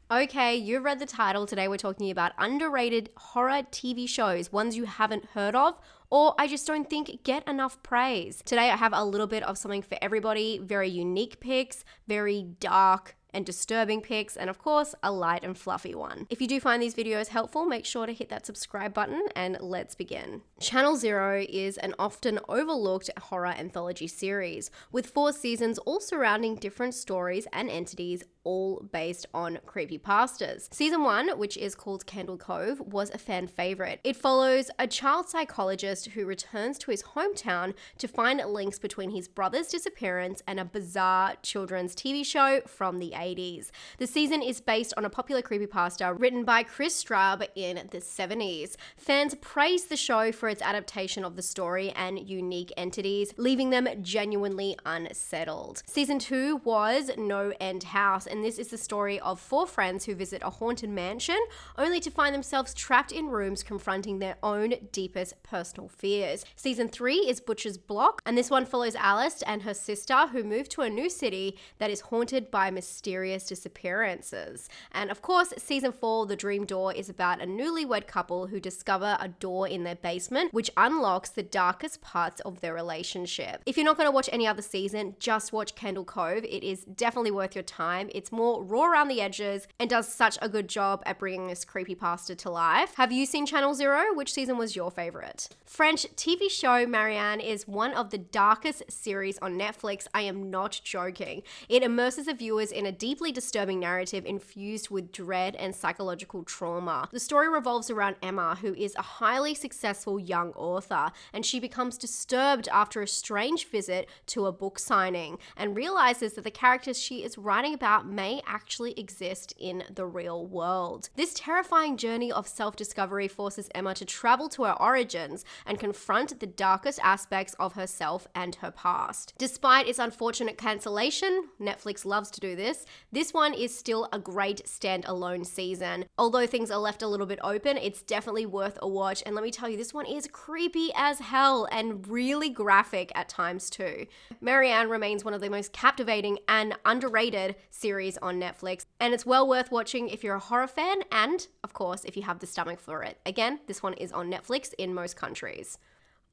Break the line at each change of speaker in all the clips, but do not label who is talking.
Okay, you read the title. Today we're talking about underrated horror TV shows, ones you haven't heard of, or I just don't think get enough praise. Today I have a little bit of something for everybody, very unique picks, very dark and disturbing picks, and of course, a light and fluffy one. If you do find these videos helpful, make sure to hit that subscribe button and let's begin. Channel Zero is an often overlooked horror anthology series, with 4 seasons all surrounding different stories and entities, all based on creepypastas. Season 1, which is called Candle Cove, was a fan favorite. It follows a child psychologist who returns to his hometown to find links between his brother's disappearance and a bizarre children's TV show from the 80s. The season is based on a popular creepypasta written by Chris Straub in the 70s. Fans praised the show for its adaptation of the story and unique entities, leaving them genuinely unsettled. Season 2 was No End House, and this is the story of 4 friends who visit a haunted mansion only to find themselves trapped in rooms confronting their own deepest personal fears. Season 3 is Butcher's Block, and this one follows Alice and her sister who move to a new city that is haunted by mysterious disappearances. And of course, Season 4, The Dream Door, is about a newlywed couple who discover a door in their basement which unlocks the darkest parts of their relationship. If you're not going to watch any other season, just watch Candle Cove. It is definitely worth your time. It's more raw around the edges and does such a good job at bringing this creepypasta to life. Have you seen Channel Zero? Which season was your favorite? French TV show Marianne is one of the darkest series on Netflix. I am not joking. It immerses the viewers in a deeply disturbing narrative infused with dread and psychological trauma. The story revolves around Emma, who is a highly successful young author, and she becomes disturbed after a strange visit to a book signing and realizes that the characters she is writing about may actually exist in the real world. This terrifying journey of self-discovery forces Emma to travel to her origins and confront the darkest aspects of herself and her past. Despite its unfortunate cancellation, Netflix loves to do this one is still a great standalone season. Although things are left a little bit open, it's definitely worth a watch, and let me tell you, this one is creepy as hell and really graphic at times too. Marianne remains one of the most captivating and underrated series on Netflix, and it's well worth watching if you're a horror fan and, of course, if you have the stomach for it. Again, this one is on Netflix in most countries.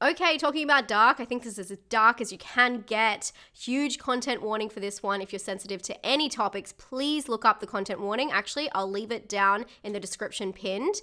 Okay, talking about dark, I think this is as dark as you can get. Huge content warning for this one. If you're sensitive to any topics, please look up the content warning. Actually, I'll leave it down in the description pinned.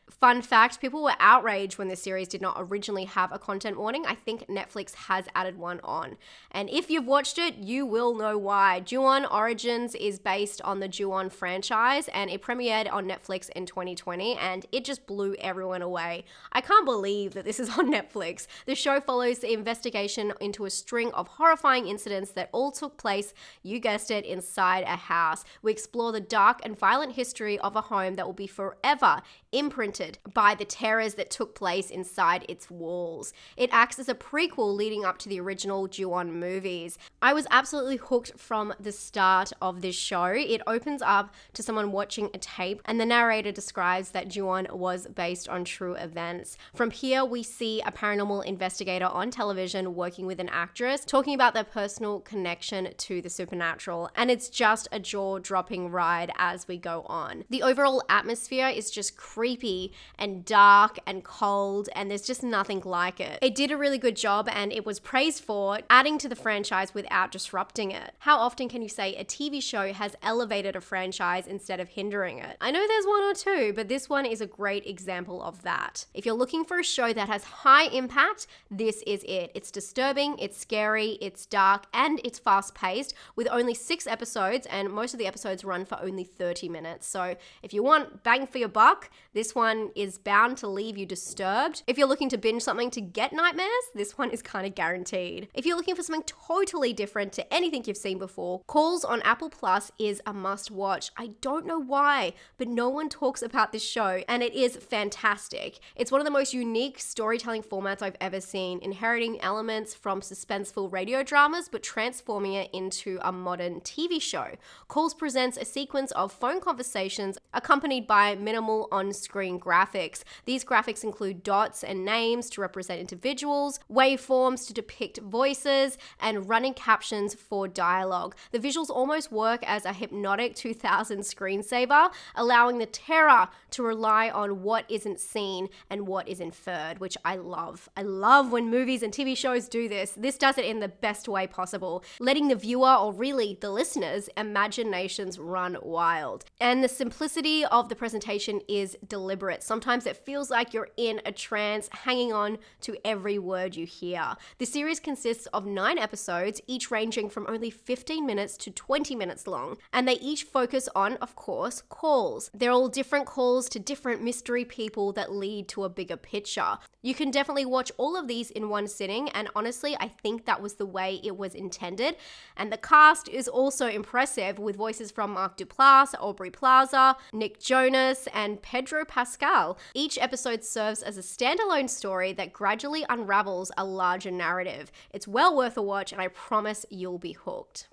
Fun fact, people were outraged when the series did not originally have a content warning. I think Netflix has added one on. And if you've watched it, you will know why. Juwan Origins is based on the Juwan franchise, and it premiered on Netflix in 2020, and it just blew everyone away. I can't believe that this is on Netflix. The show follows the investigation into a string of horrifying incidents that all took place, you guessed it, inside a house. We explore the dark and violent history of a home that will be forever imprinted by the terrors that took place inside its walls. It acts as a prequel leading up to the original Juwan movies. I was absolutely hooked from the start of this show. It opens up to someone watching a tape, and the narrator describes that Juwan was based on true events. From here, we see a paranormal investigator on television working with an actress, talking about their personal connection to the supernatural, and it's just a jaw-dropping ride as we go on. The overall atmosphere is just creepy and dark and cold, and there's just nothing like it. It did a really good job, and it was praised for adding to the franchise without disrupting it. How often can you say a TV show has elevated a franchise instead of hindering it? I know there's one or two, but this one is a great example of that. If you're looking for a show that has high impact, this is it. It's disturbing, it's scary, it's dark, and it's fast-paced with only 6 episodes, and most of the episodes run for only 30 minutes. So if you want bang for your buck, this one is bound to leave you disturbed. If you're looking to binge something to get nightmares, this one is kind of guaranteed. If you're looking for something totally different to anything you've seen before, Calls on Apple Plus is a must watch. I don't know why, but no one talks about this show, and it is fantastic. It's one of the most unique storytelling formats I've ever seen, inheriting elements from suspenseful radio dramas but transforming it into a modern TV show. Calls presents a sequence of phone conversations accompanied by minimal on-screen graphics. These graphics include dots and names to represent individuals, waveforms to depict voices, and running captions for dialogue. The visuals almost work as a hypnotic 2000 screensaver, allowing the terror to rely on what isn't seen and what is inferred, which I love. I love when movies and TV shows do this. This does it in the best way possible, letting the viewer, or really the listeners, imaginations run wild. And the simplicity of the presentation is deliberate. Sometimes it feels like you're in a trance, hanging on to every word you hear. The series consists of 9 episodes, each ranging from only 15 minutes to 20 minutes long, and they each focus on, of course, calls. They're all different calls to different mystery people that lead to a bigger picture. You can definitely watch all of these in one sitting, and honestly, I think that was the way it was intended. And the cast is also impressive, with voices from Mark Duplass, Aubrey Plaza, Nick Jonas, and Pedro Pascal. Each episode serves as a standalone story that gradually unravels a larger narrative. It's well worth a watch, and I promise you'll be hooked.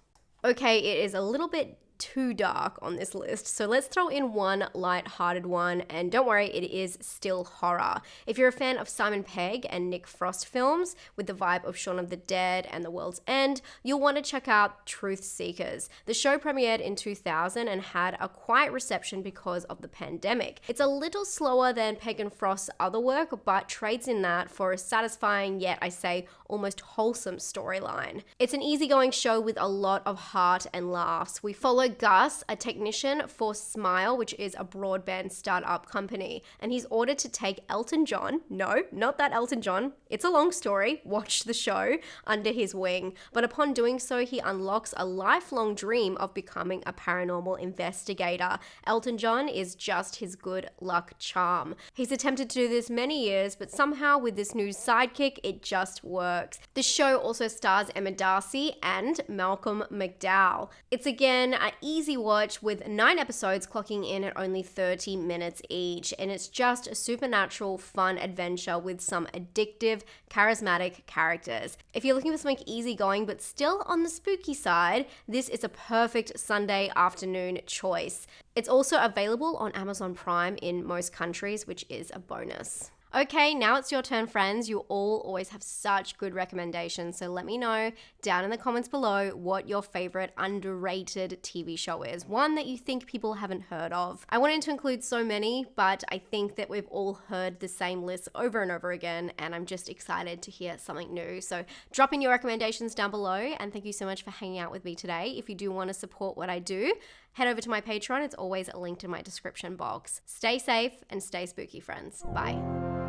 Okay, it is a little bit too dark on this list, so let's throw in one light-hearted one, and don't worry, it is still horror. If you're a fan of Simon Pegg and Nick Frost films with the vibe of Shaun of the Dead and The World's End, you'll want to check out Truth Seekers. The show premiered in 2000 and had a quiet reception because of the pandemic. It's a little slower than Pegg and Frost's other work, but trades in that for a satisfying, yet I say almost wholesome storyline. It's an easygoing show with a lot of heart and laughs. We follow Gus, a technician for Smile, which is a broadband startup company, and he's ordered to take Elton John, no, not that Elton John, it's a long story, watch the show, under his wing. But upon doing so, he unlocks a lifelong dream of becoming a paranormal investigator. Elton John is just his good luck charm. He's attempted to do this many years, but somehow with this new sidekick, it just works. The show also stars Emma Darcy and Malcolm McDowell. It's again an easy watch with 9 episodes clocking in at only 30 minutes each, and it's just a supernatural fun adventure with some addictive, charismatic characters. If you're looking for something easygoing but still on the spooky side, this is a perfect Sunday afternoon choice. It's also available on Amazon Prime in most countries, which is a bonus. Okay, now it's your turn, friends. You all always have such good recommendations, so let me know down in the comments below what your favorite underrated TV show is, one that you think people haven't heard of. I wanted to include so many, but I think that we've all heard the same list over and over again, and I'm just excited to hear something new. So drop in your recommendations down below, and thank you so much for hanging out with me today. If you do want to support what I do, head over to my Patreon. It's always linked in my description box. Stay safe and stay spooky, friends. Bye.